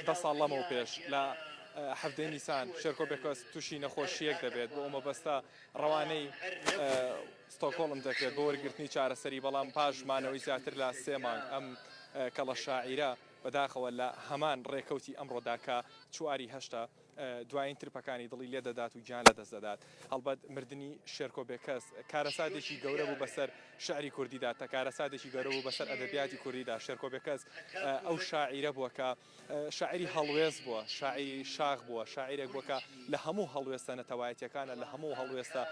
10 ساڵ لەمەوە پێش لە هەفتەی نیسان شێرکۆبێکەس تووشی نەخۆشیەک دەبێت بۆ ئەمە بەستە ڕەوانەی ستۆکۆڵم دەکرێت بۆ وەرگرتنی چارەسەری بەڵام پاشمانەوەی زیاتر لە 3 مانگ ئەم کەڵە شاعیرە بەداخەوە لە هەمان ڕێکەوتی ئەمڕۆدا کە چواری هەشتا دوایین ترپەکانی دڵی لێ دەدات و گیان لە دەست دەدات. هەڵبەت مردنی شێرکۆبێکەس کارەساتێکی گەورە بوو بەسەر شعری کوردیدا تا کارەساتێکی گەورە بوو بەسەر ئەدەبیاتی کوردیدا. شێرکۆبێکەس ئەو شاعیرە بووە کە شاعری هەڵوێز بووە، شاعری شاخ بووە، شاعیرێک بووە کە لە هەموو هەڵوێستە نەتەوایەتیەکانە لە هەموو هەڵوێستە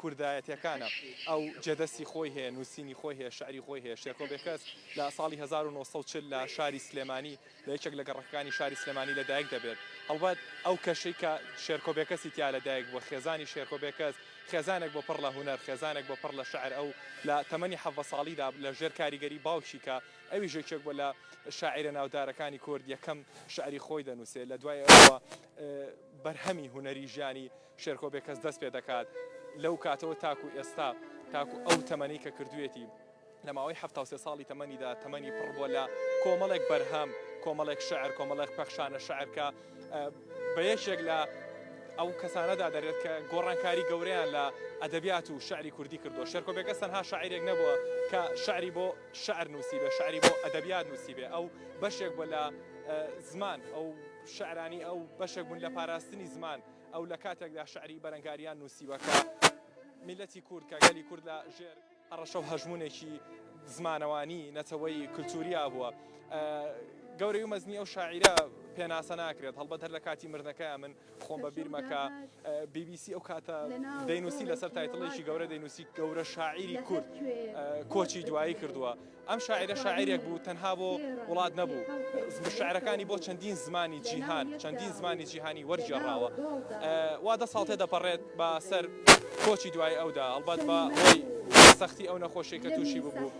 کوردایەتیەکانە ئەو جێدەستی خۆی هەیە، نووسینی خۆی هەیە، شعری خۆی هەیە. شێرکۆبێکەس لە ساڵی 1940 لە شاری سلێمانی لە یەکێک لە گەڕەکانی شاری سلێمانی لەدایک دەبێت. هەڵبەت ئەو کەشەی کە شێرکۆبێکەسی تیا لەدایک بووە، خێزانی شێرکۆبێکەس خێزانێک بۆ پڕ لە هونەر، خێزانێک بۆ پڕ لە شعر، ئەو لە تەمەنی 7 ساڵیدا لە ژێر کاریگەری باوکی کە ئەوی ژێکێک بووە لە شاعیرە ناودارەکانی کورد یەکەم شعری خۆی دەنووسێت. لە دوای ئەوە بەرهەمی هونەری ژیانی شێرکۆبێکەس دەست پێ دەکات لەو کاتەوە تاکو ئێستا تاکو ئەو تەمەنی کە کردوێتی لە ماوەی 73 ساڵی تەمەنیدا تەمەنی پڕ بووە لە کۆمەڵێک بەرهەم، کۆمەڵێک شعر، کۆمەڵێک پەخشانە شعر کە بە یەکێک لە ئەو کەسانەدا دەرێت کە گۆڕانکاری گەورەیان لە ئەدەبیات و شعری کوردی کردو. شێرکۆبێکەس تەنها شاعیرێک نەبووە کە شعری بۆ شعر نووسیبێ، شعری بۆ ئەدەبیات نووسیبێ، ئەو بەشێک بووە لە زمان، ئەو شعرانی ئەو بەشێک بوون لە پاراستنی زمان، ئەو لە کاتێکدا شعری بەرەنگاریان نووسیوە کە میلەتی کورد کە گەلی کورد لە ژێر هەڕەشە و هەژمونێکی زمانەوانی نەتەوەی کولتوریا بووە. گەورەی و مەزنی ئەو شاعیرە پێناسە ناکرێت. هەڵبەت هەر لە کاتی مردنەکەیان من خۆم بە بیرمەکە BBC ئەو کاتە دەینووسی لەسەر تایتڵێکی گەورە دەینووسی گەورە شاعیری کورد کۆچی دوایی کردووە. ئەم شاعیرە شاعیرێک بوو تەنها بۆ وڵات نەبوو، شعرەکانی بۆ چەندین زمانی جیهان، چەندین زمانی جیهانی وەرجێڕاوە. وا 10 ساڵ تێدەپەڕێت بە سەر کۆچی دوای ئەودا، هەڵبەت بە هۆی سەختی ئەو نەخۆشی کە تووشی ببوو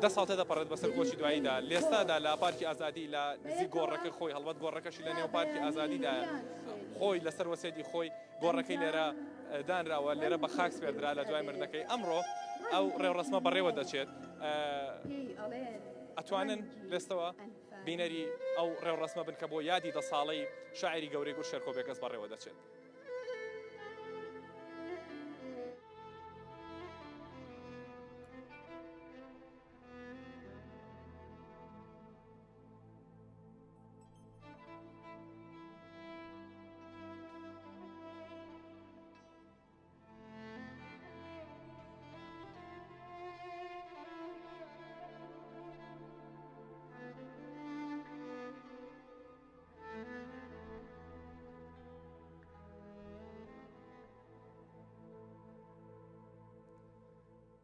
10 ساڵ تێدەپەڕێت بەسەر کۆچی دواییدا. لێستادا لە پارکی ئازادی لە نزیک گۆڕەکە خۆی، هەڵبەت گۆڕەکەشی لە نێو پارکی ئازادیدا خۆی لەسەر وەسێتی خۆی گۆڕەکەی لێرە دانراوە، لێرە بە خاک سپێردرا لە دوای مردنەکەی. ئەمڕۆ ئەو ڕێوڕسمە بەڕێوە دەچێت. ئەتوانن لێستەوە بینەری ئەو ڕێوڕسمە بن کە بۆ یادی 10 ساڵەی شاعری گەورەی کورد شێرکۆبێکەس بەڕێوە دەچێت.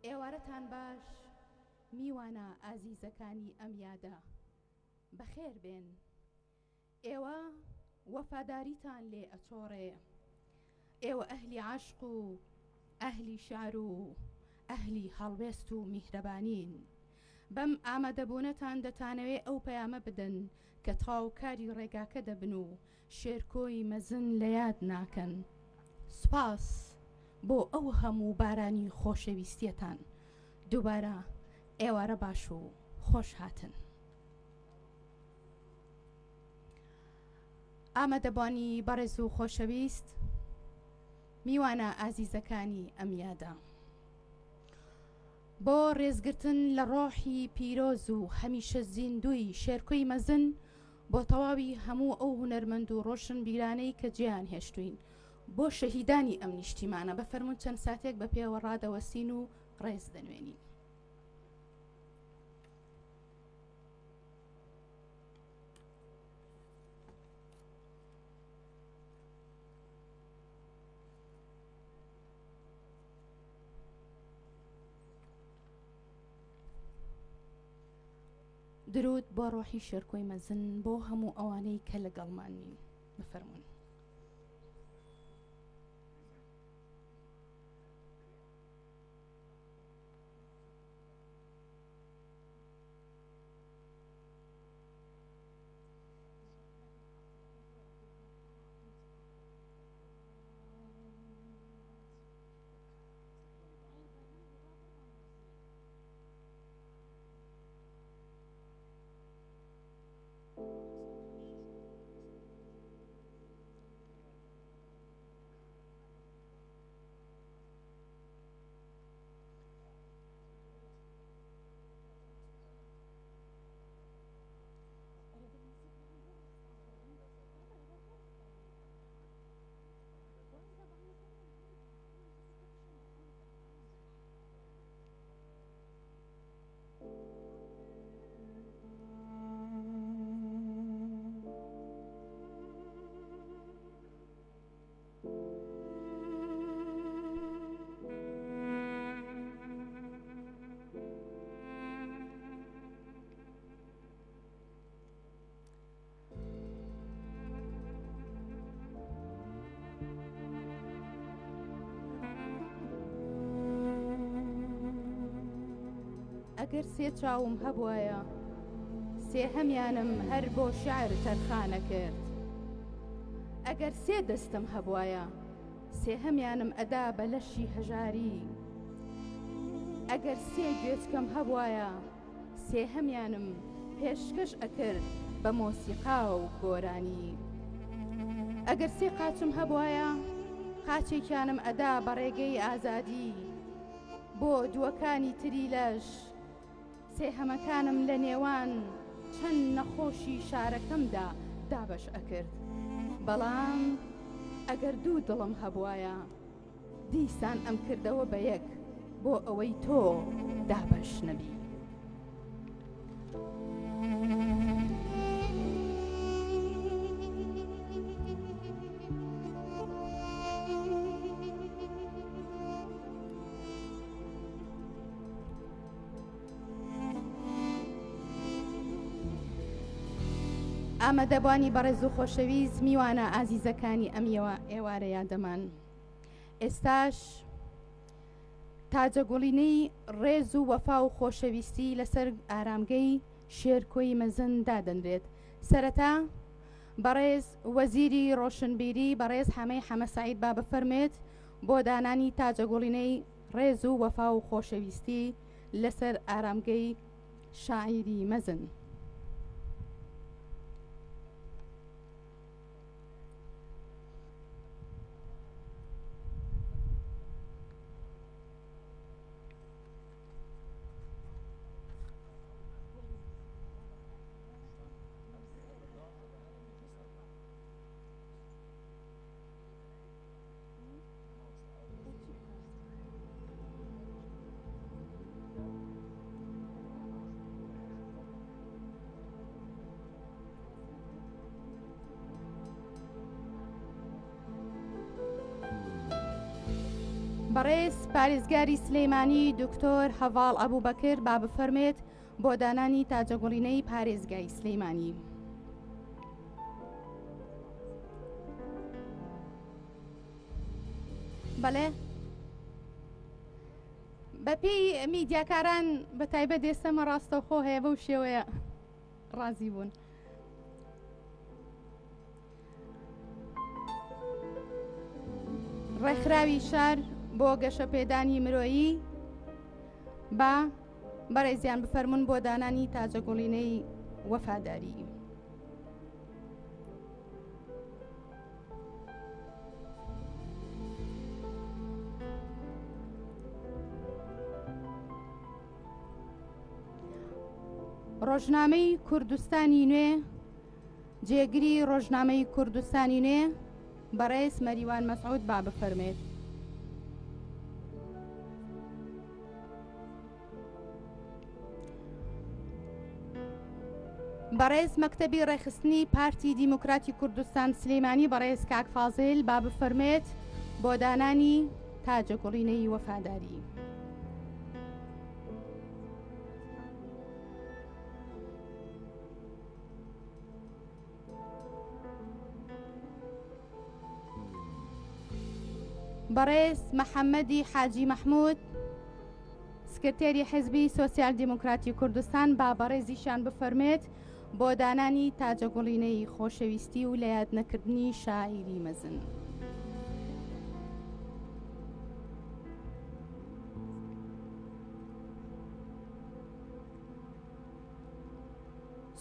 ئێوارەتان باش میوانە ئازیزەکانی ئەم یادە بەخێر بێن، ئێوە وەفاداریتان لێ ئەچۆڕێ، ئێوە ئەهلی عاشق و ئەهلی شعر و ئەهلی هەڵوێست و میهرەبانین. بەم ئامادەبوونەتان دەتانەوێ ئەو پەیامە بدەن کە تاوکاری ڕێگاکە دەبن و شێرکۆی مەزن لە یاد ناکەن. سوپاس بۆ ئەو هەموو بارانی خۆشەویستیەتان. دووبارە ئێوارە باش و خۆش هاتن. ئامادەبوانی بەڕێز و خۆشەویست، میوانە ئازیزەکانی ئەم یادە، بۆ ڕێزگرتن لە ڕۆحی پیرۆز و هەمیشە زیندوی شێرکۆی مەزن، بۆ تەواوی هەموو ئەو هونەرمەند و ڕۆشن بیرانەی کە جیان هێشتوین، بۆ شەهیدانی ئەم نیشتیمانە بەفەرمون چەند ساتێک بە پێوە ڕادەوەستین و ڕێز دەنوێنین. درود بۆ ڕۆحی شێرکۆی مەزن، بۆ هەموو ئەوانەی کە لەگەڵمانین. بفەرمون. ئەگەر سێ چاوم هەبوایە سێ هەمیانم هەر بۆ شعر تەرخانە کرد ئەگەر سێ دەستم هەبوایە سێ هەمیانم ئەدا بە لەشی هەژاری ئەگەر سێ گوێچکەم هەبوایە سێ هەمیانم پێشکەش ئەکرد بە مۆسیقا و گۆرانی ئەگەر سێ قاچم هەبوایە قاچێکیانم ئەدا بە ڕێگەی ئازادی بۆ دووەکانی تری لەش سێ هەمەکانم لە نێوان چەند نەخۆشی شارەکەمدا دابەش ئەکرد بەڵام ئەگەر دوو دڵم هەبوایە دیسان ئەم کردەوە بە یەک بۆ ئەوەی تۆ دابەش نەبی ئامادەبوانی بەڕێز و خۆشەویست میوانە ئازیزەکانی ئەم ئێوارە یادەمان ئێستاش تاجەگوڵینەی ڕێز و وەفا و خۆشەویستی لەسەر ئارامگەی شێرکۆی مەزن دادەنرێت سەرەتا بەڕێز وەزیری ڕۆشنبیری بەڕێز حەمەی حەمەسەعید با بفەرمێت بۆ دانانی تاجەگوڵینەی ڕێز و وەفا و خۆشەویستی لەسەر ئارامگەی شاعیری مەزن بەڕێز پارێزگاری سلەیمانی دکتۆر هەڤاڵ ئەبووبەکر با بفەرمێت بۆ دانانی تاجەگوڵینەی پارێزگای سلەیمانی بەڵێ بەپێی میدیاکاران بە تایبەت دێستەمە ڕاستەوخۆ هەیە بەو شێوەیە ڕازی بوون ڕێکخراوی شار بۆ گەشەپێدانی مرۆیی با بەڕێزیان بفەرمون بۆ دانانی تاجەگوڵینەی وەفاداری ڕۆژنامەی کوردستانی نوێ جێگری ڕۆژنامەی کوردستانی نوێ بەڕێز مەریوان مەسعود با بفەرمێت بەڕێز مەکتەبی ڕێخستنی پارتی دیموکراتی کوردستان سلەیمانی بەڕێز کاک فازڵ با بفەرمێت بۆ دانانی تاجەگوڵینەی وەفاداری بەڕێز محەممەدی حاجی مەحموود سکرتێری حزبی سۆسیال دیموکراتی کوردستان با بەڕێزیشان بفەرمێت بۆ دانانی تاجەگوڵینەی خۆشەویستی و لە یادنەکردنی شاعیری مەزن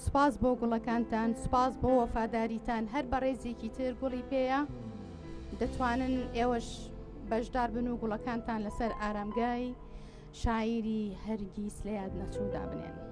سوپاس بۆ گوڵەکانتان سوپاس بۆ وەفاداریتان هەر بەڕێزێکی تر گوڵی پێیە دەتوانن ئێوەش بەشدار بن و گوڵەکانتان لەسەر ئارامگای شاعیری هەرگیز لە یاد نەچوودا بنێن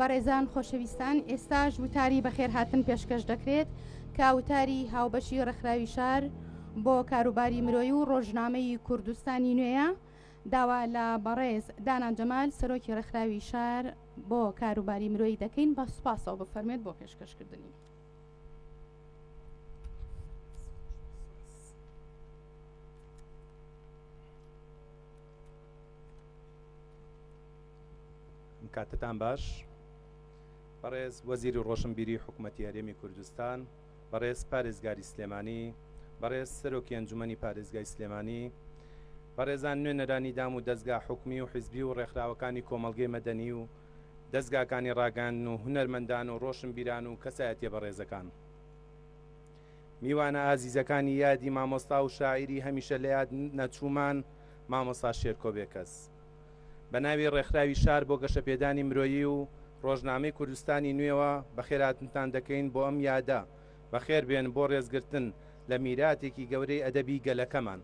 بەڕێزان خۆشەویستان ئێستاش وتاری بەخێرهاتن پێشکەش دەکرێت کە وتاری هاوبەشی ڕێکخراوی شار بۆ کاروباری مرۆیی و ڕۆژنامەی کوردستانی نوێیە داوا لە بەڕێز دانا جەمال سەرۆکی ڕێکخراوی شار بۆ کاروباری مرۆیی دەکەین بە سوپاسەوە بفەرمێت بۆ پێشکەشکردنی. کاتتان باش بەڕێز وەزیری ڕۆشنبیری حکوومەتی هەرێمی کوردستان، بەڕێز پارێزگاری سلێمانی، بەڕێز سەرۆکی ئەنجومەنی پارێزگای سلێمانی، بەڕێزان نوێنەرانی دام و دەستگا حکومی و حیزبی و ڕێکخراوەکانی کۆمەڵگەی مەدەنی و دەستگاکانی ڕاگەاندن و هونەرمەندان و ڕۆشنبیران و کەسایەتیە بەڕێزەکان، میوانە ئازیزەکانی یادی مامۆستا و شاعیری هەمیشە لە یاد نەچوومان مامۆستا شێرکۆ بێکەس، بە ناوی ڕێکخراوی شار بۆ گەشەپێدانی مرۆیی و ڕۆژنامەی کوردستانی نوێوە بەخێراتتان دەکەین بۆ ئەم یادە بەخێر بێن بۆ ڕێزگرتن لە میراتێکی گەورەی ئەدەبی گەلەکەمان.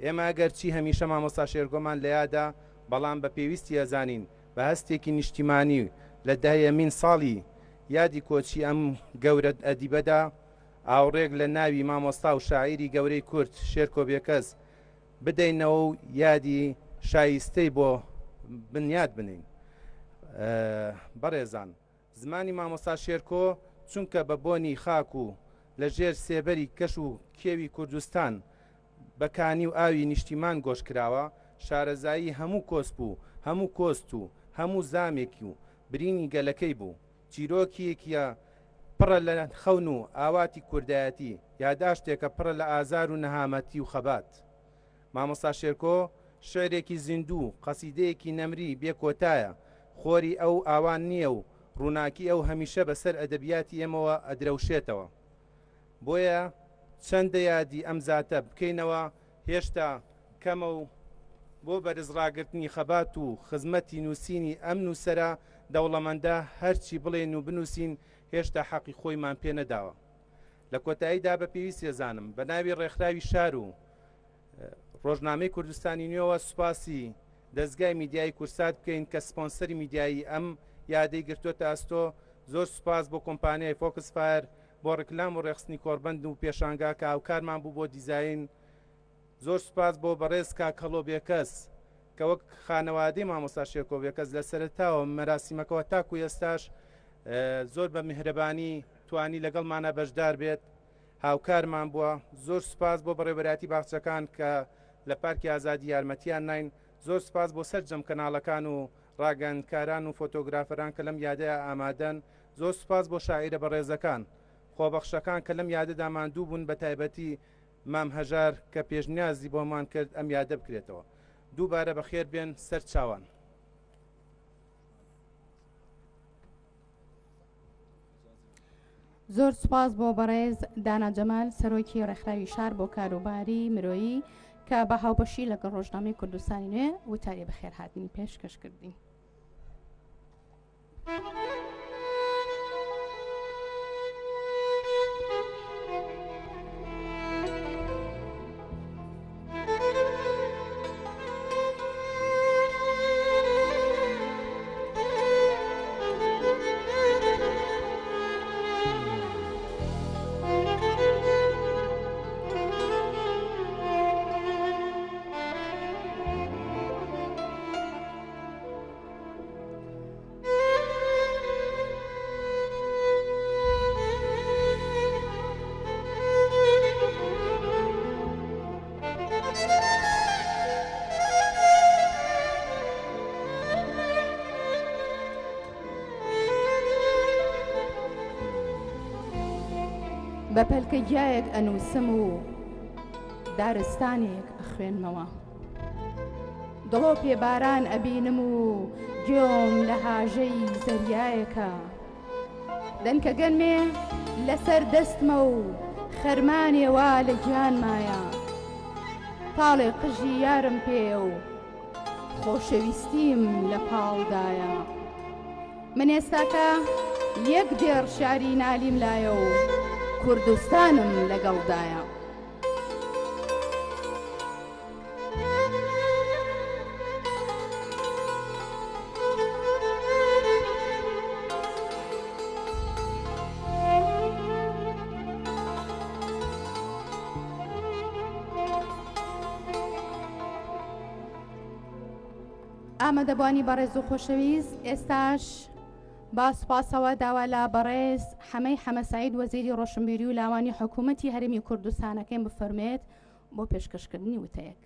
ئێمە ئەگەرچی هەمیشە مامۆستا شێرکۆمان لە یادا، بەڵام بە پێویستی ئەزانین بە هەستێکی نیشتیمانی لە داهەمین ساڵی یادی کۆچی ئەم گەورە ئەدیبەدا ئاوڕێک لە ناوی مامۆستا و شاعیری گەورەی کورد شێرکۆ بێکەس بدەینەوە و یادی شایستەی بۆ بنیاد بنین. بەڕێزان، زمانی مامۆستا شێرکۆ چونکە بە بۆنی خاک و لە ژێر سێبەری کەش و کێوی کوردستان بەکانی و ئاوی نیشتیمان گۆش کراوە، شارەزایی هەموو کۆسپ و هەموو کۆست و هەموو زامێکی و برینی گەلەکەی بوو. چیرۆکیەکیە پڕە لە خەون و ئاواتی کوردایەتی، یاداشتێکە پڕە لە ئازار و نەهامەتی و خەبات. مامۆستا شێرکۆ شعرێکی زیندوو، قەسیدەیەکی نەمری بێکۆتایە، خۆری ئەو ئاوان نییە و ڕووناکی ئەو هەمیشە بەسەر ئەدەبیاتی ئێمەوە ئەدرەوشێتەوە. بۆیە چەندە یادی ئەم زاتە بکەینەوە، هێشتا کەمە و بۆ بەرزڕاگرتنی خەبات و خزمەتی نووسینی ئەم نووسەرە دەوڵەمەندە هەرچی بڵێن و بنووسین هێشتا حەقی خۆیمان پێ نەداوە. لە کۆتاییدا بە پێویست ێزانم بە ناوی ڕێکخراوی شار و ڕۆژنامەی کوردستانی نوێوە سوپاسی دەستگای میدیای کورسات بکەین کە سپۆنسەری میدیایی ئەم یادەی گرتوۆتە ئەستۆ. زۆر سوپاس بۆ کۆمپانیای فۆکس فایر بۆ ڕکلام و ڕێخستنی کۆربەند و پێشانگا کە هاوکارمان بوو بۆ دیزاین. زۆر سوپاس بۆ بەڕێز کاکەڵۆ بێکەس کە وەک خانەوادەی مامۆستا شێرکۆ بێکەس لە سەرەتاوە مەراسیمەکەەوە تاکو ئێستاش زۆر بە میهرەبانی توانی لەگەڵمانە بەشدار بێت، هاوکارمان بووە. زۆر سوپاس بۆ بەڕێوەبەراتی باخچەکان کە لە پارکی ئازادی یارمەتیان ناین. زۆر سوپاس بۆ سەرجەم کەناڵەکان و ڕاگەاندکاران و فۆتۆگرافەران کە لەم یادەیە ئامادەن. زۆر سوپاس بۆ شاعیرە بەڕێزەکان خۆبەخشەکان کە لەم یادەدا ماندوو بوون، بە تایبەتی مام هەژار کە پێشنیازی بۆمان کرد ئەم یادە بکرێتەوە. دووبارە بەخێر بێن سەر چاوان. زۆر سوپاس بۆ بەڕێز دانا جەمال سەرۆکی ڕێکخراوی شار بۆ کاروباری مرۆیی کە بە هاوبەشی لەگەڵ ڕۆژنامەی کوردستانی نوێ وتاری بەخێر هاتنی پێشکەشکردی. بە پەلکە گیایەک ئەنووسم و دارستانێک ئەخوێنمەوە، دڵۆ پێباران ئەبینم و گوێم لە هاژەی زەریایەکە، دەنکە گەنمێ لەسەر دەستمە و خەرمانێوا لە گیانمایە، تاڵێ قژی یارم پێ و خۆشەویستیم لە پاڵدایە، من ئێستاکە یەک دێڕ شاری نالیم لایە و کوردستانم لەگەڵدایە. ئامادەبوانی بەڕێز و خۆشەویست ئێستاش با سوپاسەوە داوا لە بەڕێز حەمەی سەعید وەزیری ڕۆشنبیری و لاوانی حکوومەتی هەرێمی کوردستانەکەی بفەرمێت بۆ پێشکەشکردنی وتەیەک.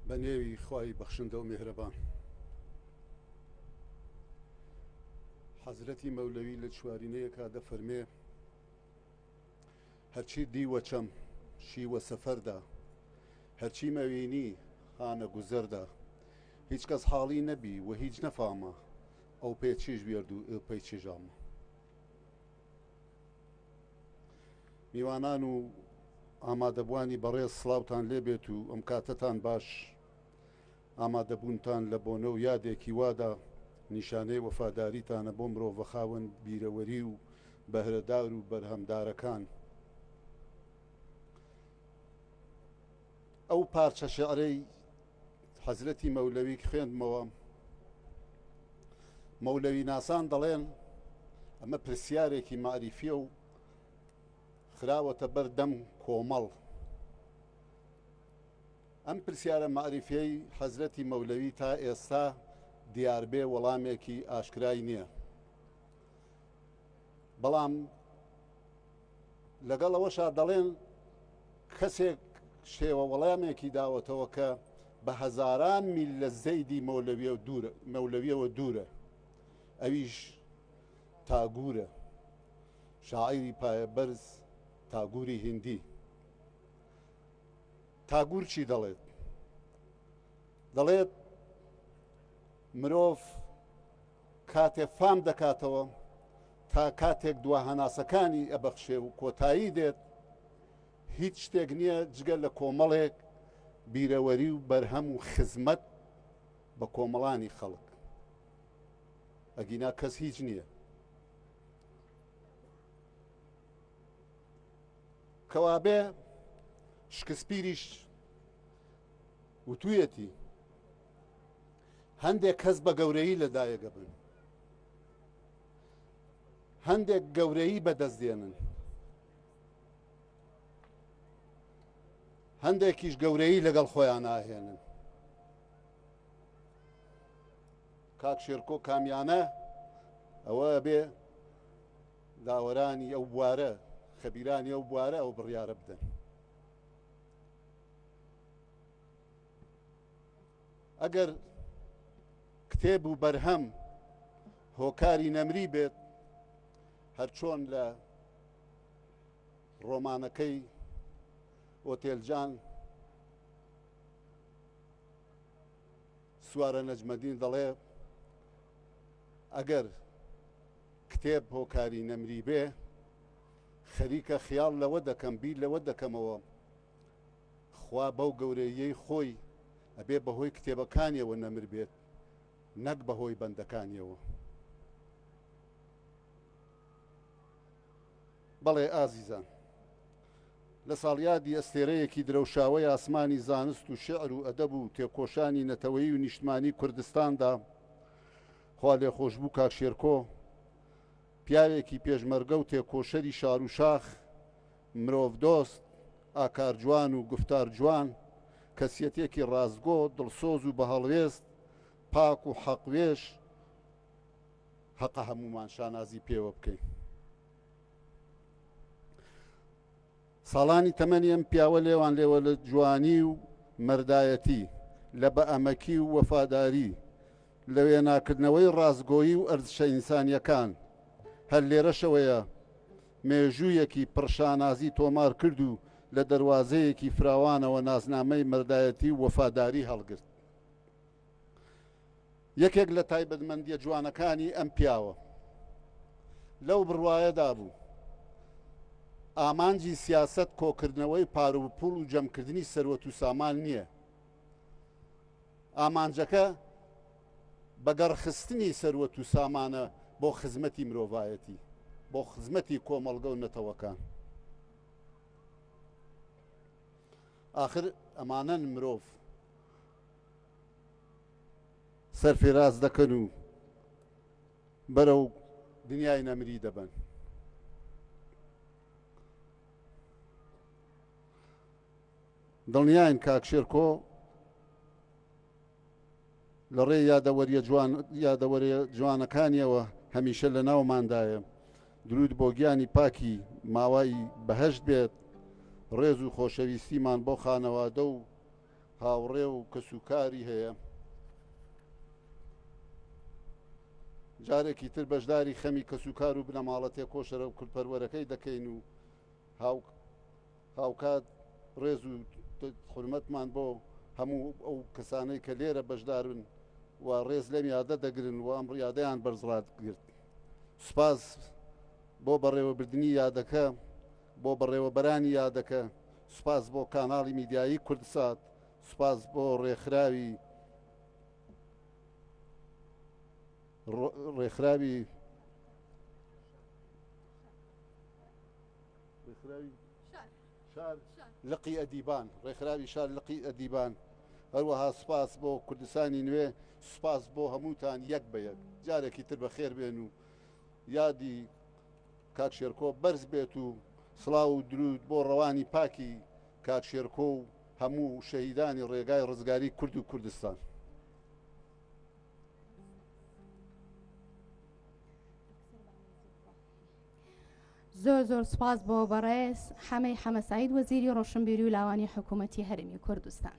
بە نێوی خوای بەخشندە و میهرەبان حەزرەتی مەولەوی لە چوارینەیەکا دەفەرمێ هەرچی دیوە چەم شیوە سەفەردا هەرچی مەوینی هانە گوزەردا هیچ کەس حاڵی نەبی و هیچ نەفامە ئەو پێچیش بێرد و ئێپەی چێژامە. میوانان و ئامادەبوانی بەڕێز سڵاوتان لێبێت و ئەم کاتەتان باش ئامادەبوونتان لە بۆنە و یادێکی وادا نیشانەی وەفاداریتانە بۆ مرۆڤە خاوەن بیرەوەری و بەهرەدار و بەرهەمدارەکان. ئەو پارچە شێعرەی حەزرەتی مەولەوی خوێندمەوە مەولەوی ناسان دەڵێن ئەمە پرسیارێکی معریفیە و خراوەتە بەردەم کۆمەڵ. ئەم پرسیارە معریفەی حەزرەتی مەولەوی تا ئێستا دیاربێ وەڵامێکی ئاشکرای نییە، بەڵام لەگەڵەوەشا دەڵێن کەسێک شێوە وەڵامێکی داوەتەوە کە بە هەزاران میل لە زەیدی مەولەویەوە دوورە، ئەویش تاگورە، شاعیری پایەبەرز تاگوری هیندی. تاگور چی دەڵێت؟ دەڵێت مرۆڤ کاتێ فام دەکاتەوە تا کاتێک دواهەناسەکانی ئەبەخشێ و کۆتایی دێت هیچ شتێک نییە جگە لە کۆمەڵێک بیرەوەری و بەرهەم و خزمەت بە کۆمەڵانی خەڵک. ئەگینا کەس هیچ نییە. کەوابێ شکسپیریش وتوویەتی هەندێک کەس بە گەورەیی لەدایەگە بن، هەندێک گەورەیی بەدەستدێنن، هەندێکیش گەورەیی لەگەڵ خۆیان ناهێنن. کاک شێرکۆ کامیانە ئەوە بێ داوەرانی ئەو بوارە خەبیرانی ئەو بوارە ئەو بڕیارە بدەن. ئەگەر کتێب و بەرهەم هۆکاری نەمری بێت هەر چۆن لە ڕۆمانەکەی ئۆتێلجان سوارە نەجمەدین دەڵێ ئەگەر کتێب هۆکاری نەمری بێ خەریکە خیاڵ لەوە دەکەم بیر لەوە دەکەمەوە خوا بەو گەورەیەی خۆی ئەبێ بەهۆی کتێبەکانیەوە نەمر بێت نەک بەهۆی بەندەکانیەوە. بەڵێ ئازیزان، لە ساڵیادی ئەستێرەیەکی درەوشاوەی ئاسمانی زانست و شێعر و ئەدەب و تێکۆشانی نەتەوەیی و نیشتمانی کوردستاندا خوا لێ خۆشبوو کاک شێرکۆ پیاوێکی پێشمەرگە و تێکۆشەری شار و شاخ، مرۆڤ دۆست، ئاکار جوان و گفتار جوان، کەسیەتێکی ڕازگۆ، دڵسۆز و بەهەڵوێست، پاک و حەقوێش، حەقە هەمومان شانازی پێوە بکەین. ساڵانی تەمەنی ئەم پیاوە لێوان لێوە لە جوانی و مەردایەتی، لە بەئەمەکی و وەفاداری، لە وێناکردنەوەی ڕازگۆیی و ئەرزشە ئینسانیەکان. هەر لێرەشەوەیە مێژوویەکی پڕشانازی تۆمار کرد و لە دەواازەیەکی فراوانەوە نازنامەی مەردایەتی و وەفاداری هەڵگرت. یەکێک لە تایبەتمەندیە جوانەکانی ئەم پیاوە لەو بڕوایەدا بوو ئامانجی سیاسەت کۆکردنەوەی پارۆپوڵ و جەمکردنی سەروەت و سامان نییە. ئامانجەکە بەگەڕخستنی سەروەت و سامانە بۆ خزمەتی مرۆڤایەتی، بۆ خزمەتی کۆمەڵگە و نەتەوەکان. آخر ئەمانەن مرۆڤ سەرفێراز دەکەن و بەرەو دنیای نەمری دەبن. دڵنیاین کاک شێرکۆ لە ڕێ یادەوەریە جوانەکانیەوە هەمیشە لە ناوماندایە. درود بۆ گیانی پاکی ماوای بەهەشت بێت، ڕێز و خۆشەویستیمان بۆ خانەوادە و هاوڕێ و کەسوکاری هەیە. جارێکی تر بەشداری خەمی کەسوکار و بنەماڵە تێکۆشەرە و کولپەروەرەکەی دەکەین و هاوکات ڕێز و حورمەتمان بۆ هەموو ئەو کەسانەی کە لێرە بەشدارن و ڕێز لەم یادە دەگرن و ئەم ڕیادەیان بەرزڕات گرت. سوپاس بۆ بەڕێوەبردننی یادەکە، بۆ بەڕێوەبەرانی یادەکە، سوپاس بۆ کاناڵی میدیایی کوردسات، سوپاس بۆ ڕێکخراوی لقی ئەدیبان، ڕێکخراوی شار لقی ئەدیبان، هەروەها سوپاس بۆ کوردستانی نوێ، سوپاس بۆ هەمووتان یەک بە یەک. جارێکی تر بەخێر بێن و یادی کاک شێرکۆ بەرز بێت و سڵاو و درود بۆ ڕەوانی پاکی کاک شێرکۆ و هەموو شەهیدانی ڕێگای ڕزگاری کورد و کوردستان. زۆر سپاس بۆ بەڕێز حەمە سەعید وەزیری ڕۆشنبیری و لاوانی حکوومەتی هەرێمی کوردستان.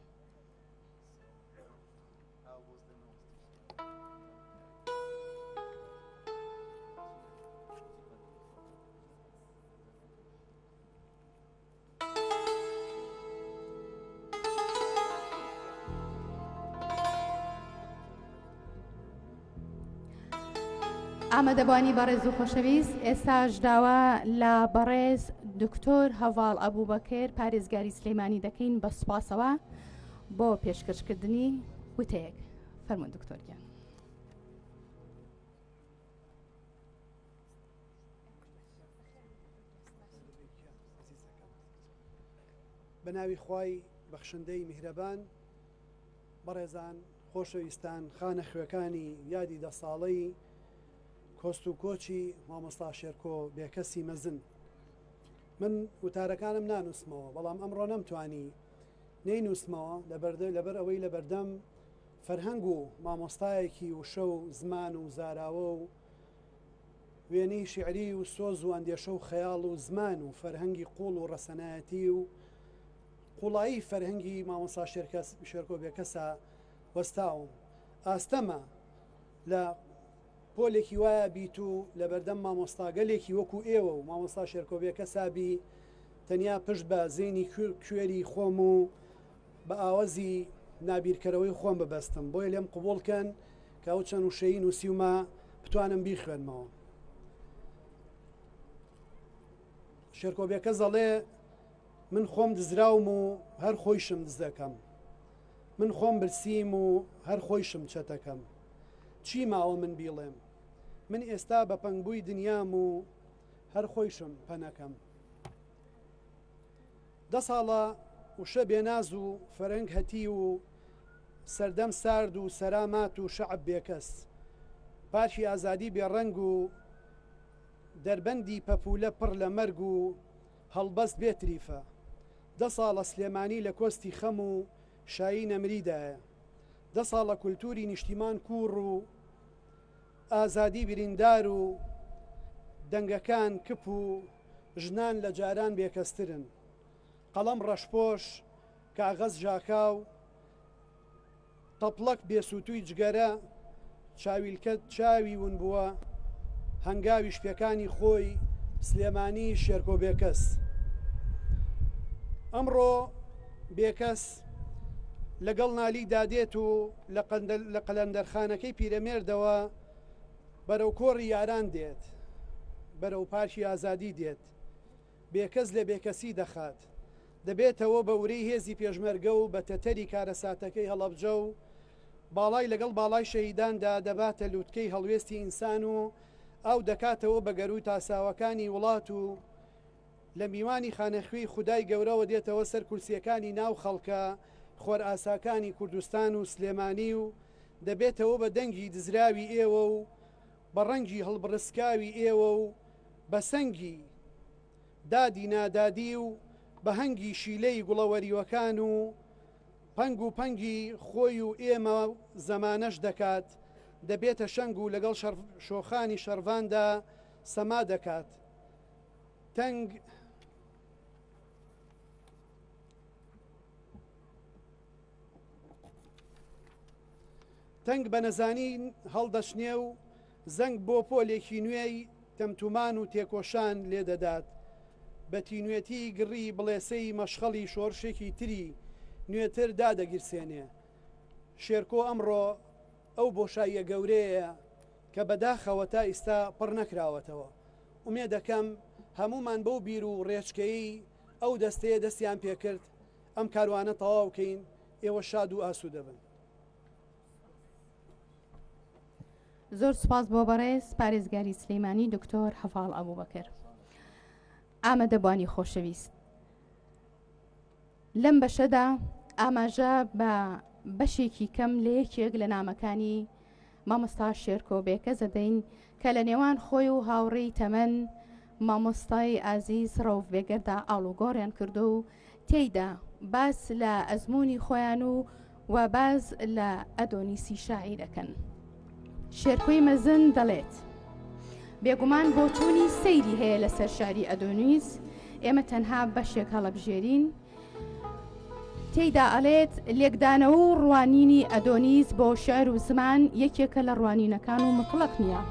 ئامادەبوانی بەڕێز و خۆشەویست، ئێستاش داوا لە بەڕێز دکتۆر هەڤاڵ ئەبووبەکر پارێزگاری سلەیمانی دەکەین بە سوپاسەوە بۆ پێشکەشکردنی وتەیەک. فەرموون دکتۆر گیان. بە ناوی خوای بەخشندەی میهرەبان، بەڕێزان خۆشەویستان، خانە خوێکانی یادی دە ساڵەی کۆست و کۆچی مامۆستا شێرکۆ بێکەسی مەزن. من وتارەکانم نانووسمەوە، بەڵام ئەمڕۆ نەمتوانی نەینووسمەوە لەبەر ئەوەی لە بەردەم فەرهەنگ و مامۆستایەکی وشە و زمان و زاراوە و وێنەی شیعری و سۆز و ئەندێشە و خەیاڵ و زمان و فەرهەنگی قوڵ و ڕەسەنایەتی و قوڵایی فەرهەنگی مامۆستا شێرکۆ بێکەسە وەستاوم. ئاستەمە لە پۆلێکی وایە بیت و لە بەردەم مامۆستاگەلێکی وەکو ئێوە و مامۆستا شێرکۆ بێکەسابی تەنیا پشت بە زەینی کوێری خۆم و بە ئاوەزی نابیرکەرەوەی خۆم ببەستم، بۆیە لێم قبوڵکەن کە ئەو چەند وشەی نووسیومە بتوانم بیخوێنمەوە. شێرکۆ بێکەس دەڵێ من خۆم دزراوم و هەر خۆیشم دز دەکەم، من خۆم برسیم و هەر خۆیشم چەتەکەم، چی ماوە من بیڵێم، من ئێستا بە پەنگبووی دنیام و هەر خۆیشم پەنەکەم. 10 ساڵە وشە بێناز و فەرەنگ هەتی و سەردەم سارد و سەرامات و شەعب بێکەس، پاشی ئازادی بێڕەنگ و دەربەندی پەپولە پڕ لە مەرگ و هەڵبەست بێتریفە. 10 ساڵە سلێمانی لە کۆستی خەم و شایی نەمریدایە. 10 ساڵە کولتوری نیشتیمان کوڕ و ئازادی بریندار و دەنگەکان کپ و ژنان لە جاران بێکەسترن. قەڵەم ڕەشپۆش، کاغەز ژاکاو، تەپڵەک بێسووتوی جگەرە، چاویلکە چاوی ون بووە، هەنگاوی شپەکانی خۆی سلێمانی شێرکۆ بێکەس. ئەمڕۆ بێکەس لەگەڵ نالی دادێت و لە قەلەندەرخانەکەی پیرەمێردەوە بەرەو کۆڕی یاران دێت، بەرەو پاشی ئازادی دێت. بێکەس لە بێکەسی دەخات، دەبێتەوە بە ورەی هێزی پێشمەرگە و بە تەتەری کارەساتەکەی هەڵەبجە و باڵای لەگەڵ باڵای شەهیداندا دەباتە لووتکەی هەڵوێستی ئینسان و ئەو دەکاتەوە بە گەروی تاساوەکانی وڵات و لە میوانی خانەخوێی خودای گەورەوە دێتەوە سەر کورسیەکانی ناو خەڵکە خۆر ئاساکانی کوردستان و سلێمانی و دەبێتەوە بە دەنگی دزراوی ئێوە و بە ڕەنگی هەڵبڕسکاوی ئێوە و بە سەنگی دادی نادادی و بە هەنگی شیلەی گوڵەوەریوەکان و پەنگ و پەنگی خۆی و ئێمە زەمانەش دەکات دەبێتە شەنگ و لەگەڵ شۆخانی شەڕڤاندا سەما دەکات تەنگ بە نەزانی هەڵدەشنێ و زەنگ بۆ پۆلێکی نوێی تەمتومان و تێکۆشان لێدەدات بە تینوێتی گڕی بڵێسەی مەشخەڵی شۆڕشێکی تری نوێتر دادەگیرسێنێ. شێرکۆ ئەمڕۆ ئەو بۆشاییە گەورەیە کە بەداخەوە تا ئێستا پڕ نەکراوەتەوە. ئومێ دەکەم هەمومان بەو بیر و ڕێچکەی ئەو دەستەیە دەستیان پێکرد ئەم کاروانە تەواوکەین ئێوە شاد و ئاسوودە بن. زۆر سوپاس بۆ بەڕێز پارێزگاری سلەیمانی دکتۆر هەڤاڵ ئەبووبەکر. ئامادەبوانی خۆشەویست لەم بەشەدا ئاماژە بە بەشێکی کەم لە یەکێک لە نامەکانی مامۆستا شێرکۆ بێکە زەدەین کە لە نێوان خۆی و هاوڕێی تەمەن مامۆستای ئازیز ڕەوف بێگەردا ئاڵوگۆڕیان کردو و تێیدا باس لە ئەزمموی خۆیان و باز لە ئەدۆنیسی شاعی دەکەن. شێرکۆی مەزن دەڵێت بێگومان بۆ چوونی سەیری هەیە لەسەر شاری ئەدۆنیس ئێمە تەنها بەشێک هەڵەبژێرین. تێیدا ئەڵێت لێکدانەوە و ڕوانینی ئەدۆنیس بۆ شعر و زمان یەکێکە لە ڕوانینەکان و مطلق نییە.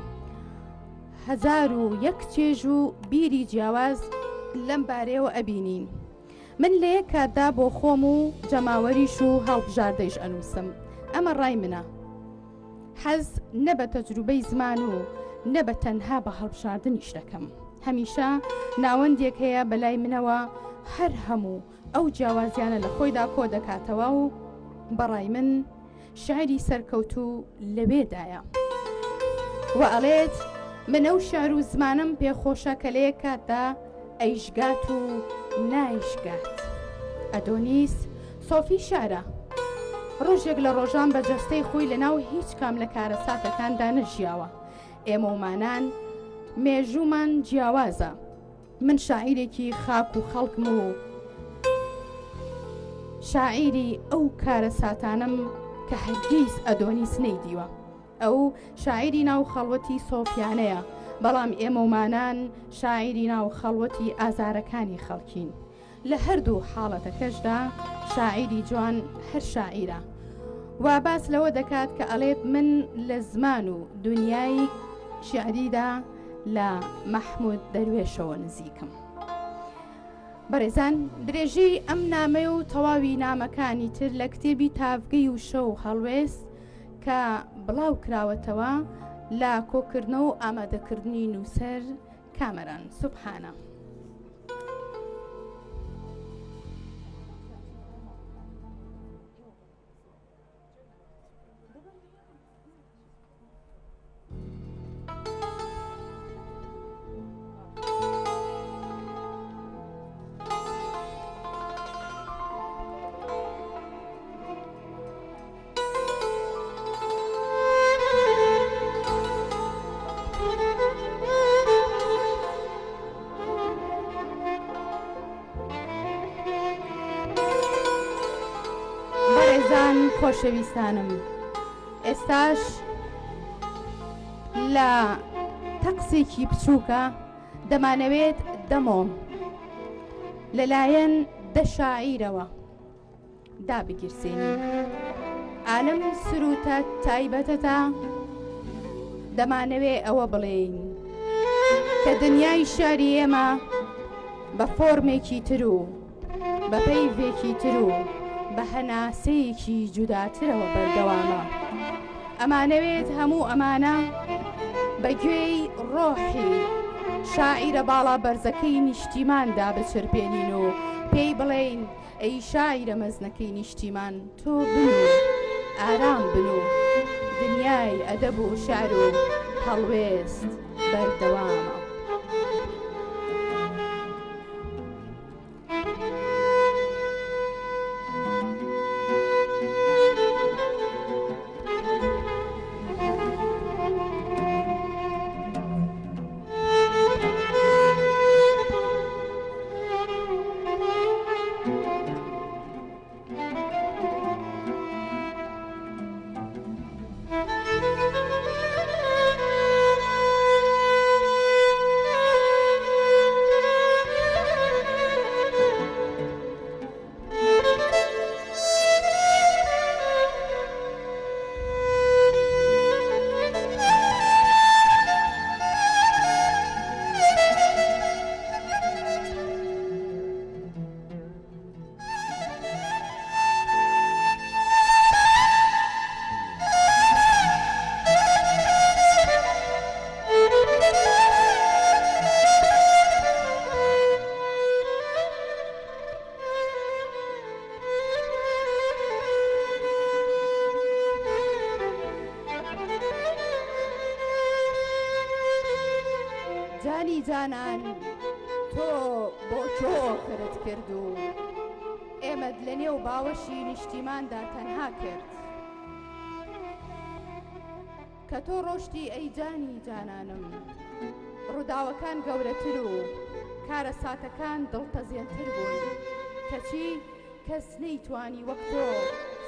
1001 چێژ و بیری جیاواز لەم بارەیەوە ئەبینین. من لە یەک کاتدا بۆ خۆم و جەماوەریش و هەڵبژاردەیش ئەنووسم. ئەمە ڕای منە. حەز نە بە تەجروبەی زمان و نە بە تەنها بە هەڵبژاردنیش دەکەم. هەمیشە ناوەندێک هەیە بەلای منەوە هەر هەموو ئەو جیاوازیانە لە خۆیدا کۆ دەکاتەوە و بەڕای من شعری سەرکەوتوو لەوێدایە. و ئەڵێت من ئەو شعر و زمانم پێخۆشە کە لە یەک کاتدا ئەیشگات و نایشگات. ئەدۆنیس سۆفی شعرە. ڕۆژێک لە ڕۆژان بە جەستەی خۆی لەناو هیچ کام لە کارە ساتەکاندا نەژیاوە. ئێمە ومانان مێژوومان جیاوازە. من شاعیرێکی خاک و خەڵکم و شاعیری ئەو کارە ساتانم کە هەرگیز ئەدۆنیس نەیدیوە. ئەو شاعیری ناو خەڵوەتی سۆفیانەیە، بەڵام ئێمە ومانان شاعیری ناو خەڵوەتی ئازارەکانی خەڵکین. لە هەردوو حاڵەتەکەشدا شاعیری جوان هەر شاعیرە. و باس لەوە دەکات کە ئەڵێت من لە زمان و دنیای شعریدا لە مەحموود دەروێشەوە نزیکم. بەڕێزان، درێژەی ئەم نامە و تەواوی نامەکانی تر لە کتێبی تاڤگەی و شەو هەڵوێست کە بڵاو کراوەتەوە لە کۆکردنەوە و ئامادەکردنی نووسەر کامەران سوبحانە. خۆشەویستانم، ئێستاش لە تەقسێکی بچووکە دەمانەوێت دەمۆم لەلایەن دە شاعیرەوە دابگیرسێنین. عالم سروتە تایبەتەتە دەمانەوێ ئەوە بڵێین کە دنیای شاری ئێمە بە فۆرمێکی تر و بە پەیڤێکی تر و بە هەناسەیەکی جوداترەوە بەردەوامە. ئەمانەوێت هەموو ئەمانە بە گوێی ڕۆحی شاعیرە باڵا بەرزەکەی نیشتیماندا بچرپێنین و پێی بڵێین ئەی شاعیرە مەزنەکەی نیشتیمان، تۆ بن و ئارام بن و دنیای ئەدەب و شعر و هەڵوێست بەردەوامە. ژیانی جانان تۆ بۆ جۆخرت کرد و ئێمەت لە نێو باوەشی نیشتیماندا تەنها کرد کە تۆ ڕۆشتی ئەی جانی جانانم ڕووداوەکان گەورەتر و کارە ساتەکان دڵتەزێنتر بوون کەچی کەس نەیتوانی وەک تۆ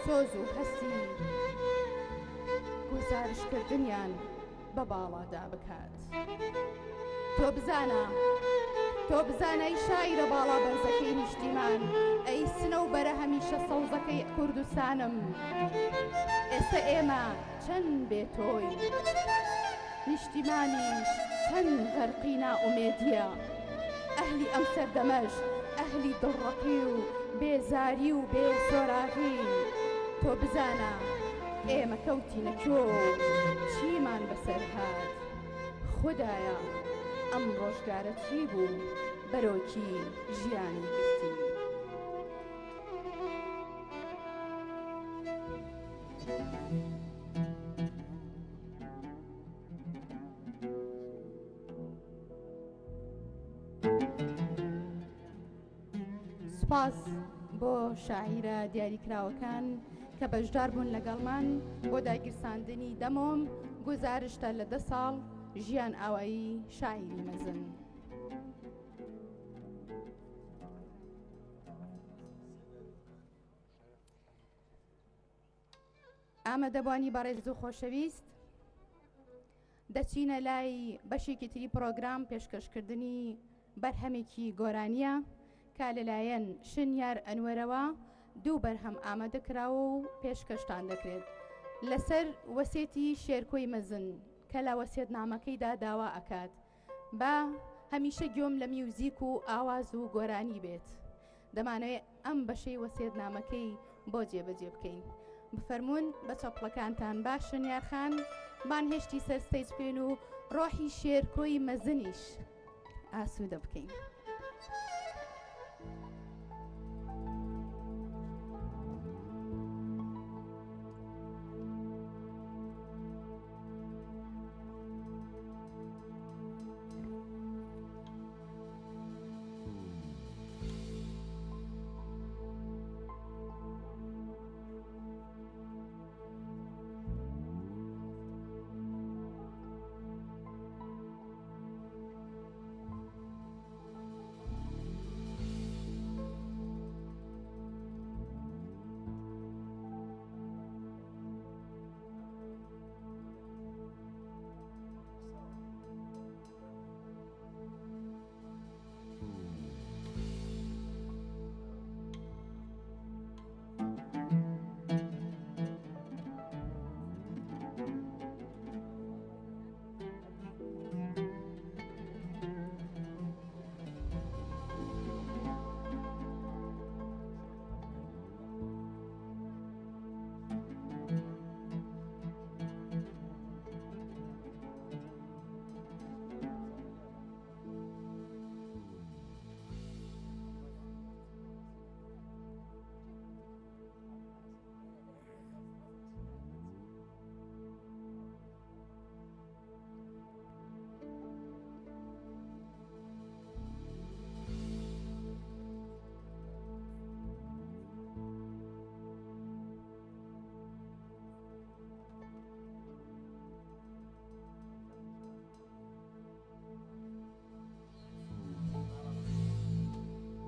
سۆز و هەستی گزارشکردنیان بە باڵادا بکات تۆ بزانای شاعرە باڵا بەرزەکەی نیشتیمان ئەی سنە و بەرە هەمیشە سەوزەکەی کوردستانم ئێستا ئێمە چەند بێتۆی نیشتیمانیش چەند غەرقی نائومێدیە ئەهلی ئەم سەردەمەش ئەهلی دڵڕەقی و بێزاری و بێسۆراغی تۆ بزانە ئێمە کەوتینە کۆ چیمان بەسەر هات خودایە ئەم ڕۆژگارە چی بوو بەرۆکی ژیانی گرتی سوپاس بۆ شاعیرە دیاریکراوەکان کە بەشدار بوون لەگەڵمان بۆ داگیرساندنی دەمۆم گزارشتە لە 10 ساڵ ژیان ئاوایی شاعیری مەزن ئامادەبوانی بەڕێز و خۆشەویست دەچینە لای بەشێکی تری پرۆگرام پێشکەشکردنی بەرهەمێکی گۆرانیە کە لەلایەن شنیار ئەنوەرەوە دوو بەرهەم ئامادەکراوە و پێشکەشتان دەکرێت لەسەر وەسێتی شێرکۆی مەزن کە لە وەسێتنامەکەیدا داوا ئەکات بە هەمیشە گوێم لە میوزیک و ئاواز و گۆرانی بێت دەمانەوێت ئەم بەشەی وەسێتنامەکەی بۆ جێبەجێ بکەین بفەرمونون بە چەپڵەکانتان باشن یارخان بانهێشتی سەر ستەیج بکەین و ڕۆحی شێرکۆی مەزنیش ئاسوودە بکەین.